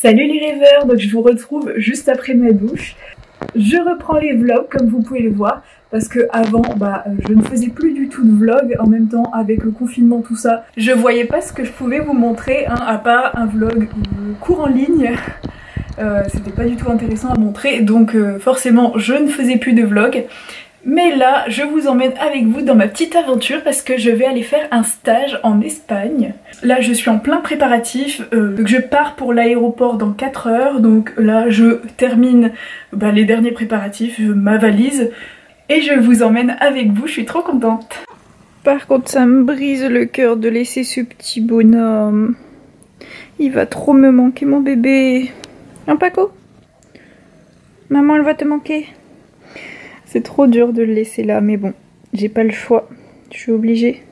Salut les rêveurs, donc je vous retrouve juste après ma douche. Je reprends les vlogs comme vous pouvez le voir parce que avant je ne faisais plus du tout de vlog. En même temps avec le confinement tout ça, je voyais pas ce que je pouvais vous montrer à part un vlog court en ligne. C'était pas du tout intéressant à montrer, donc forcément je ne faisais plus de vlog. Mais là, je vous emmène avec vous dans ma petite aventure parce que je vais aller faire un stage en Espagne. Là, je suis en plein préparatif. Je pars pour l'aéroport dans 4 heures. Donc là, je termine les derniers préparatifs, ma valise. Et je vous emmène avec vous, je suis trop contente. Par contre, ça me brise le cœur de laisser ce petit bonhomme. Il va trop me manquer, mon bébé. Hein, Paco? Maman, elle va te manquer. C'est trop dur de le laisser là, mais bon, j'ai pas le choix, je suis obligée.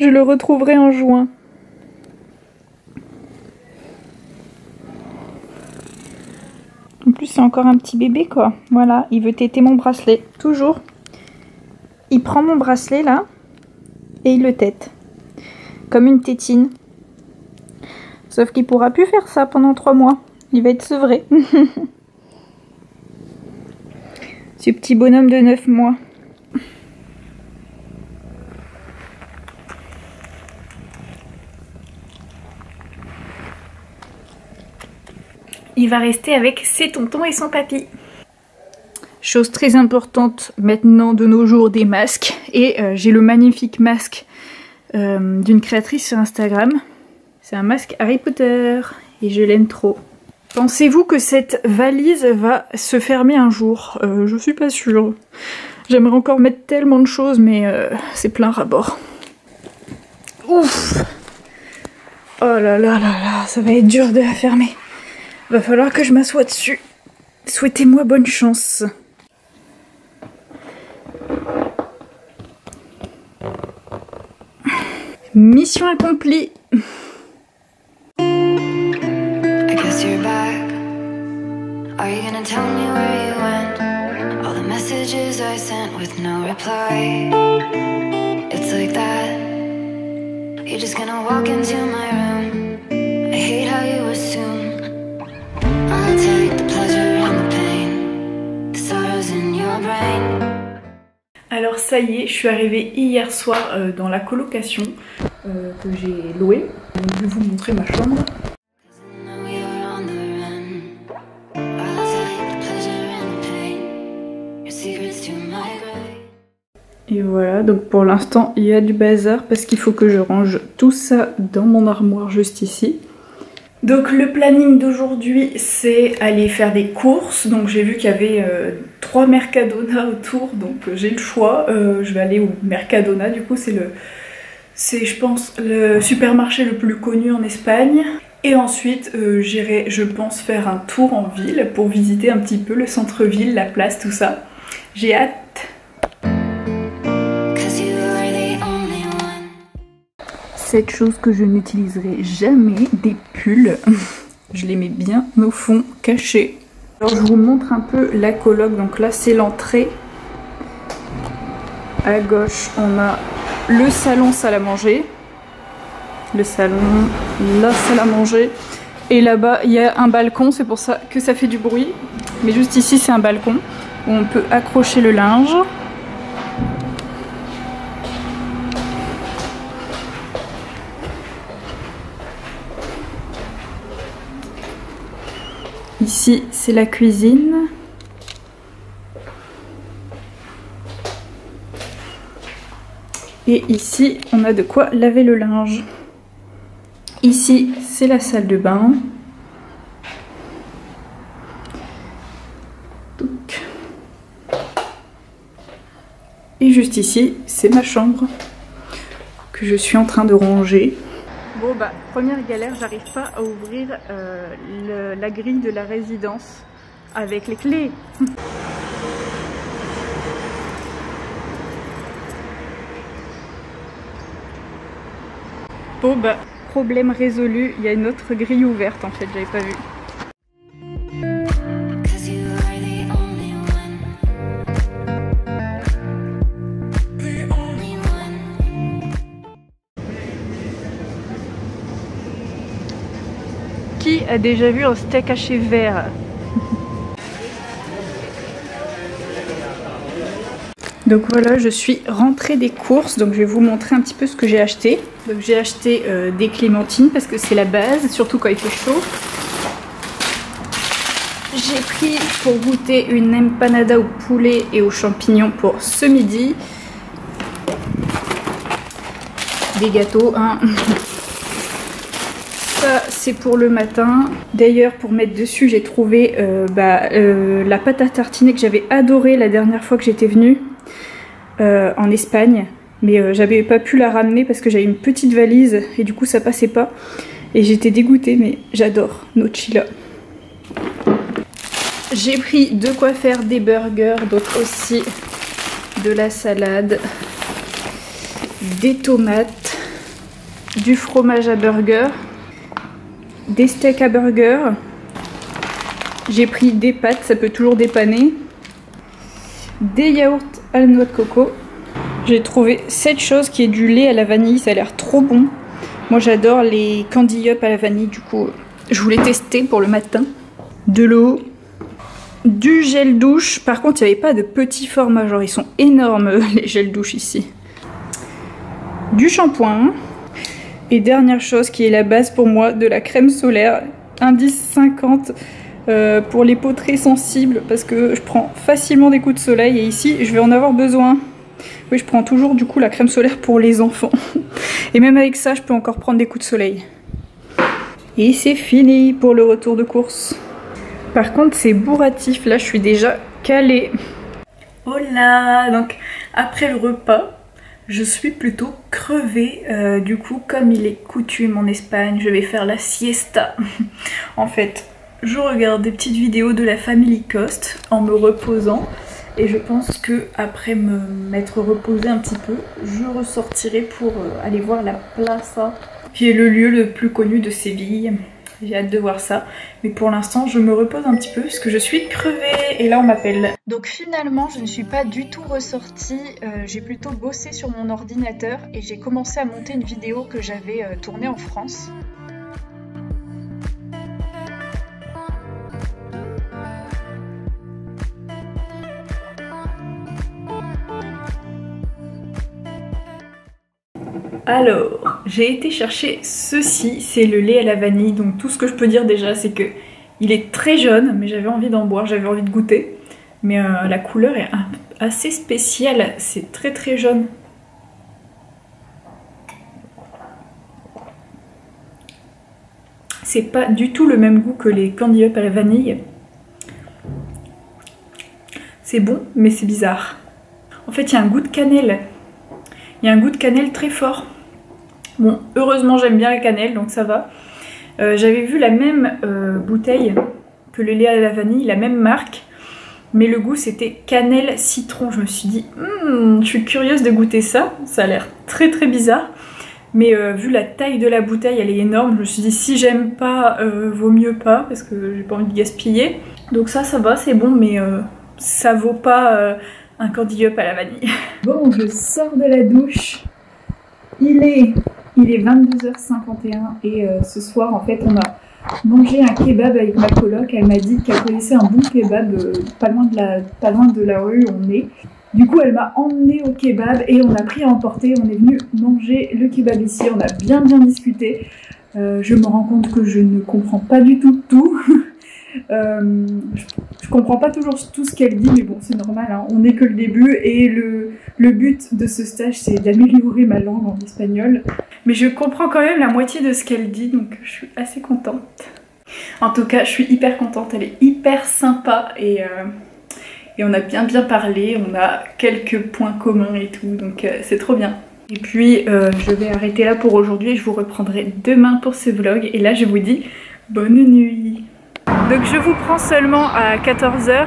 Je le retrouverai en juin. En plus, c'est encore un petit bébé, quoi. Voilà, il veut téter mon bracelet, toujours. Il prend mon bracelet, là, et il le tète. Comme une tétine. Sauf qu'il pourra plus faire ça pendant 3 mois. Il va être sevré. Ce petit bonhomme de 9 mois. Il va rester avec ses tontons et son papy. Chose très importante maintenant de nos jours, des masques. Et j'ai le magnifique masque d'une créatrice sur Instagram. C'est un masque Harry Potter et je l'aime trop. Pensez-vous que cette valise va se fermer un jour? Je suis pas sûre. J'aimerais encore mettre tellement de choses, mais c'est plein ras-bord. Ouf! Oh là là là là, ça va être dur de la fermer. Va falloir que je m'assoie dessus. Souhaitez-moi bonne chance. Mission accomplie. Are you gonna tell me where you went? All the messages I sent with no reply. It's like that. You're just gonna walk into my room. I hate how you assume I'll take the pleasure and the pain. The sorrows in your brain. Alors ça y est, je suis arrivée hier soir dans la colocation que j'ai louée. Je vais vous montrer ma chambre. Et voilà, donc pour l'instant il y a du bazar parce qu'il faut que je range tout ça dans mon armoire juste ici. Donc le planning d'aujourd'hui c'est aller faire des courses. Donc j'ai vu qu'il y avait 3 Mercadona autour, donc j'ai le choix. Je vais aller au Mercadona, du coup c'est je pense le supermarché le plus connu en Espagne. Et ensuite j'irai je pense faire un tour en ville pour visiter un petit peu le centre-ville, la place, tout ça. J'ai hâte. Cette chose que je n'utiliserai jamais, des pulls. Je les mets bien au fond, cachés. Alors je vous montre un peu la coloc. Donc là c'est l'entrée. À gauche on a le salon salle à manger. Le salon, la salle à manger. Et là-bas il y a un balcon, c'est pour ça que ça fait du bruit. Mais juste ici c'est un balcon où on peut accrocher le linge. Ici, c'est la cuisine. Et ici, on a de quoi laver le linge. Ici, c'est la salle de bain. Donc. Et juste ici, c'est ma chambre que je suis en train de ranger. Bon première galère, j'arrive pas à ouvrir la grille de la résidence avec les clés. Bon problème résolu, il y a une autre grille ouverte en fait, j'avais pas vu. Qui a déjà vu un steak haché vert? Donc voilà, je suis rentrée des courses, donc je vais vous montrer un petit peu ce que j'ai acheté. Donc j'ai acheté des clémentines parce que c'est la base, surtout quand il fait chaud. J'ai pris pour goûter une empanada au poulet et aux champignons pour ce midi. Des gâteaux, hein. Ça c'est pour le matin. D'ailleurs pour mettre dessus j'ai trouvé la pâte à tartiner que j'avais adorée la dernière fois que j'étais venue en Espagne. Mais j'avais pas pu la ramener parce que j'avais une petite valise et du coup ça passait pas. Et j'étais dégoûtée, mais j'adore Nocilla. J'ai pris de quoi faire des burgers, donc aussi de la salade, des tomates, du fromage à burger, des steaks à burger. J'ai pris des pâtes, ça peut toujours dépanner, des yaourts à la noix de coco. J'ai trouvé cette chose qui est du lait à la vanille, ça a l'air trop bon. Moi j'adore les candy up à la vanille, du coup je voulais tester pour le matin. De l'eau. Du gel douche, par contre il n'y avait pas de petits formats, genre ils sont énormes les gels douche ici. Du shampoing. Et dernière chose qui est la base pour moi, de la crème solaire, indice 50 pour les peaux très sensibles parce que je prends facilement des coups de soleil et ici je vais en avoir besoin. Oui, je prends toujours du coup la crème solaire pour les enfants. Et même avec ça je peux encore prendre des coups de soleil. Et c'est fini pour le retour de course. Par contre c'est bourratif, là je suis déjà calée. Oh là, donc après le repas, je suis plutôt crevée. Du coup comme il est coutume en Espagne, je vais faire la siesta. En fait, je regarde des petites vidéos de la Family Cost en me reposant. Et je pense que après me m'être reposée un petit peu, je ressortirai pour aller voir la Plaza, qui est le lieu le plus connu de Séville. J'ai hâte de voir ça, mais pour l'instant je me repose un petit peu parce que je suis crevée et là on m'appelle. Donc finalement je ne suis pas du tout ressortie, j'ai plutôt bossé sur mon ordinateur et j'ai commencé à monter une vidéo que j'avais tournée en France. Alors, j'ai été chercher ceci, c'est le lait à la vanille, donc tout ce que je peux dire déjà c'est que il est très jaune, mais j'avais envie d'en boire, j'avais envie de goûter. Mais la couleur est assez spéciale, c'est très très jaune. C'est pas du tout le même goût que les candy up à la vanille. C'est bon, mais c'est bizarre. En fait, il y a un goût de cannelle. Il y a un goût de cannelle très fort. Bon, heureusement j'aime bien la cannelle, donc ça va. J'avais vu la même bouteille que le lait à la vanille, la même marque. Mais le goût c'était cannelle citron. Je me suis dit, je suis curieuse de goûter ça. Ça a l'air très très bizarre. Mais vu la taille de la bouteille, elle est énorme. Je me suis dit, si j'aime pas, vaut mieux pas, parce que j'ai pas envie de gaspiller. Donc ça va, c'est bon, mais ça vaut pas un candy up à la vanille. Bon, je sors de la douche. Il est 22h51 et ce soir en fait on a mangé un kebab avec ma coloc. Elle m'a dit qu'elle connaissait un bon kebab pas loin de la rue où on est. Du coup elle m'a emmenée au kebab et on a pris à emporter. On est venu manger le kebab ici, on a bien discuté. Je me rends compte que je ne comprends pas du tout. Je comprends pas toujours tout ce qu'elle dit, mais bon c'est normal, hein. On n'est que le début et le but de ce stage c'est d'améliorer ma langue en espagnol. Mais je comprends quand même la moitié de ce qu'elle dit, donc je suis assez contente. En tout cas je suis hyper contente, elle est hyper sympa et on a bien parlé, on a quelques points communs et tout, donc c'est trop bien. Et puis je vais arrêter là pour aujourd'hui et je vous reprendrai demain pour ce vlog. Et là je vous dis bonne nuit. Donc je vous prends seulement à 14 h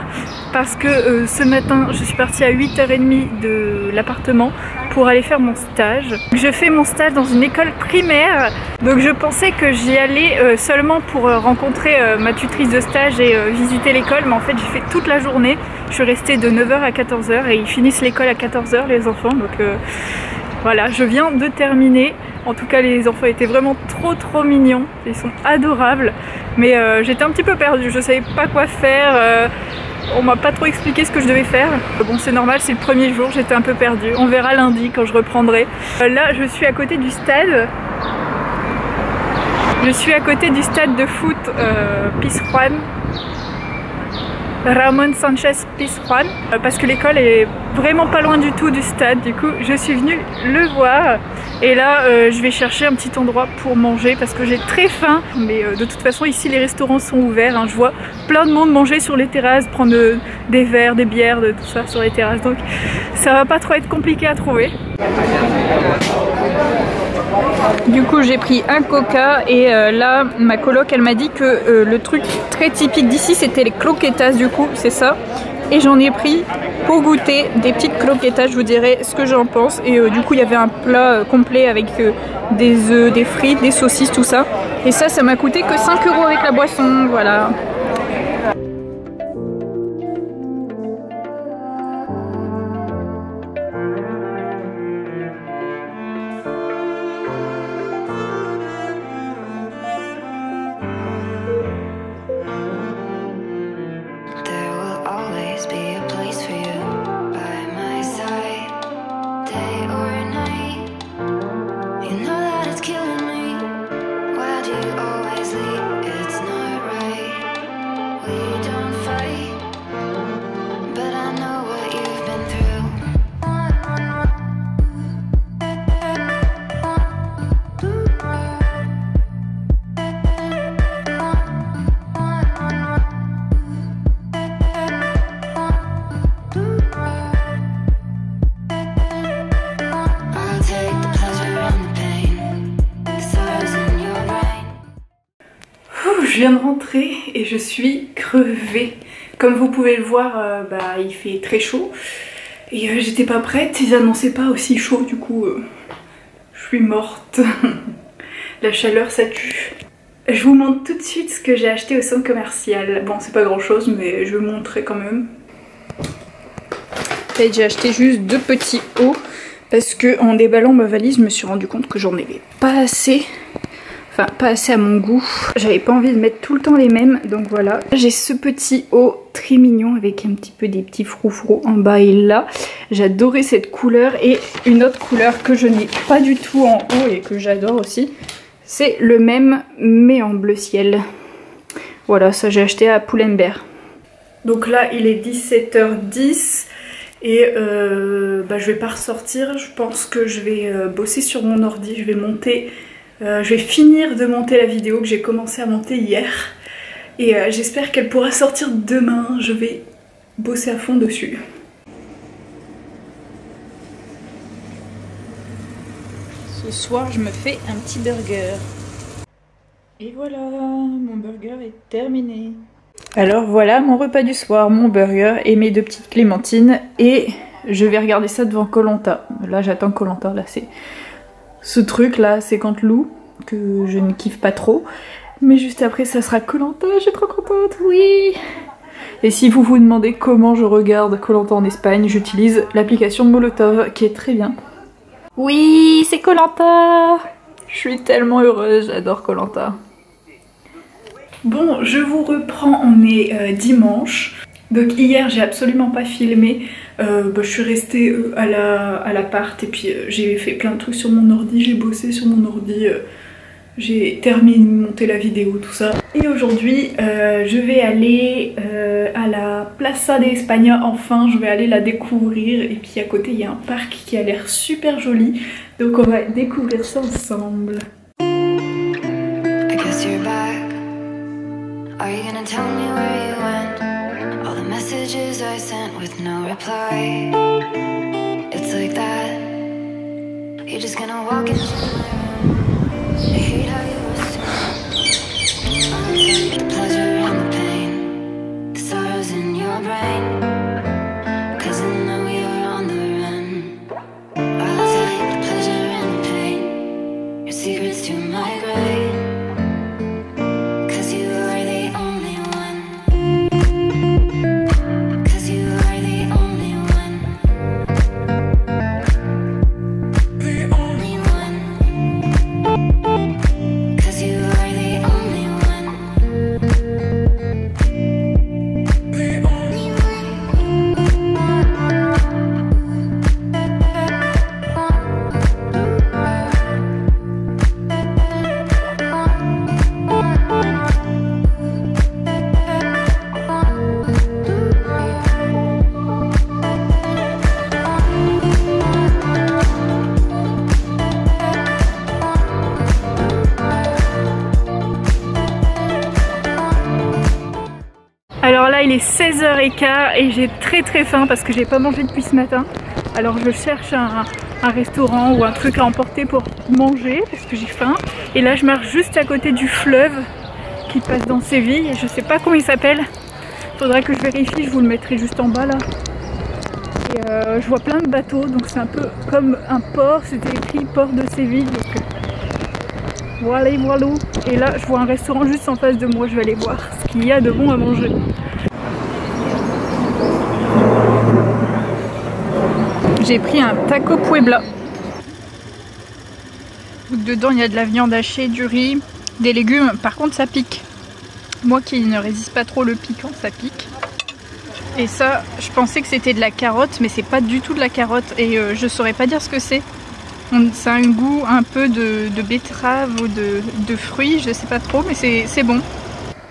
parce que ce matin je suis partie à 8h30 de l'appartement pour aller faire mon stage. Je fais mon stage dans une école primaire, donc je pensais que j'y allais seulement pour rencontrer ma tutrice de stage et visiter l'école, mais en fait j'ai fait toute la journée. Je suis restée de 9 h à 14 h et ils finissent l'école à 14 h les enfants, donc Voilà, je viens de terminer. En tout cas, les enfants étaient vraiment trop mignons. Ils sont adorables. Mais j'étais un petit peu perdue, je savais pas quoi faire. On m'a pas trop expliqué ce que je devais faire. Bon, c'est normal, c'est le premier jour, j'étais un peu perdue. On verra lundi quand je reprendrai. Là, je suis à côté du stade. Je suis à côté du stade de foot Pizjuán. Ramón Sánchez Pizjuán, parce que l'école est vraiment pas loin du tout du stade. Du coup, je suis venue le voir. Et là, je vais chercher un petit endroit pour manger parce que j'ai très faim. Mais de toute façon, ici, les restaurants sont ouverts. Hein. Je vois plein de monde manger sur les terrasses, prendre des verres, des bières, tout ça sur les terrasses. Donc, ça va pas trop être compliqué à trouver. Du coup, j'ai pris un coca et là, ma coloc, elle m'a dit que le truc très typique d'ici, c'était les croquetas. Du coup, c'est ça. Et j'en ai pris pour goûter des petites croquetas, je vous dirai ce que j'en pense. Et du coup, il y avait un plat complet avec des œufs, des frites, des saucisses, tout ça. Et ça m'a coûté que 5 € avec la boisson, voilà. Je viens de rentrer et je suis crevée. Comme vous pouvez le voir, il fait très chaud. Et j'étais pas prête, ils annonçaient pas aussi chaud, du coup je suis morte. La chaleur ça tue. Je vous montre tout de suite ce que j'ai acheté au centre commercial. Bon, c'est pas grand chose, mais je vais vous montrer quand même. J'ai acheté juste 2 petits hauts parce que en déballant ma valise, je me suis rendu compte que j'en avais pas assez. Enfin, pas assez à mon goût. J'avais pas envie de mettre tout le temps les mêmes, donc voilà. J'ai ce petit haut très mignon avec un petit peu des petits froufrous en bas et là. J'adorais cette couleur et une autre couleur que je n'ai pas du tout en haut et que j'adore aussi. C'est le même mais en bleu ciel. Voilà, ça j'ai acheté à Pull&Bear. Donc là, il est 17h10 et je vais pas ressortir. Je pense que je vais bosser sur mon ordi, je vais monter... je vais finir de monter la vidéo que j'ai commencé à monter hier et j'espère qu'elle pourra sortir demain. Je vais bosser à fond dessus. Ce soir je me fais un petit burger. Et voilà, mon burger est terminé. Alors voilà mon repas du soir, mon burger et mes 2 petites clémentines. Et je vais regarder ça devant Koh Lanta. Là j'attends Koh Lanta, là c'est... Ce truc là, c'est quand loup, que je ne kiffe pas trop. Mais juste après ça sera Koh Lanta, je suis trop contente, oui. Et si vous vous demandez comment je regarde Koh Lanta en Espagne, j'utilise l'application Molotov qui est très bien. Oui, c'est Koh Lanta. Je suis tellement heureuse, j'adore Koh Lanta. Bon, je vous reprends, on est dimanche. Donc hier j'ai absolument pas filmé, je suis restée à l'appart et puis j'ai fait plein de trucs sur mon ordi, j'ai bossé sur mon ordi, j'ai terminé de monter la vidéo, tout ça. Et aujourd'hui je vais aller à la Plaza de España, enfin je vais aller la découvrir. Et puis à côté il y a un parc qui a l'air super joli, donc on va découvrir ça ensemble. Messages I sent with no reply. It's like that. You're just gonna walk into my room. I hate how you assume I'll take the pleasure and the pain, the sorrows in your brain, 'cause I know you're on the run. I'll take the pleasure and the pain, your secrets to my grave. Alors là il est 16h15 et j'ai très faim parce que j'ai pas mangé depuis ce matin. Alors je cherche un restaurant ou un truc à emporter pour manger parce que j'ai faim. Et là je marche juste à côté du fleuve qui passe dans Séville et je sais pas comment il s'appelle. Faudrait que je vérifie, je vous le mettrai juste en bas là. Et je vois plein de bateaux, donc c'est un peu comme un port, c'était écrit port de Séville. Donc voilà. Et là je vois un restaurant juste en face de moi, je vais aller voir ce qu'il y a de bon à manger. J'ai pris un taco Puebla. Donc dedans il y a de la viande hachée, du riz, des légumes. Par contre ça pique. Moi qui ne résiste pas trop le piquant, ça pique. Et ça, je pensais que c'était de la carotte, mais c'est pas du tout de la carotte. Et je saurais pas dire ce que c'est. Ça a un goût un peu de betterave ou de fruits, je sais pas trop, mais c'est bon.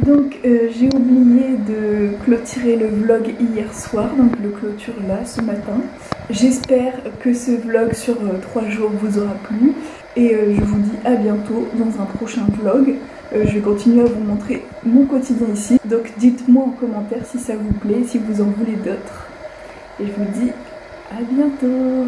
Donc j'ai oublié de clôturer le vlog hier soir, donc je le clôture là ce matin. J'espère que ce vlog sur 3 jours vous aura plu et je vous dis à bientôt dans un prochain vlog. Je vais continuer à vous montrer mon quotidien ici, donc dites-moi en commentaire si ça vous plaît, si vous en voulez d'autres. Et je vous dis à bientôt.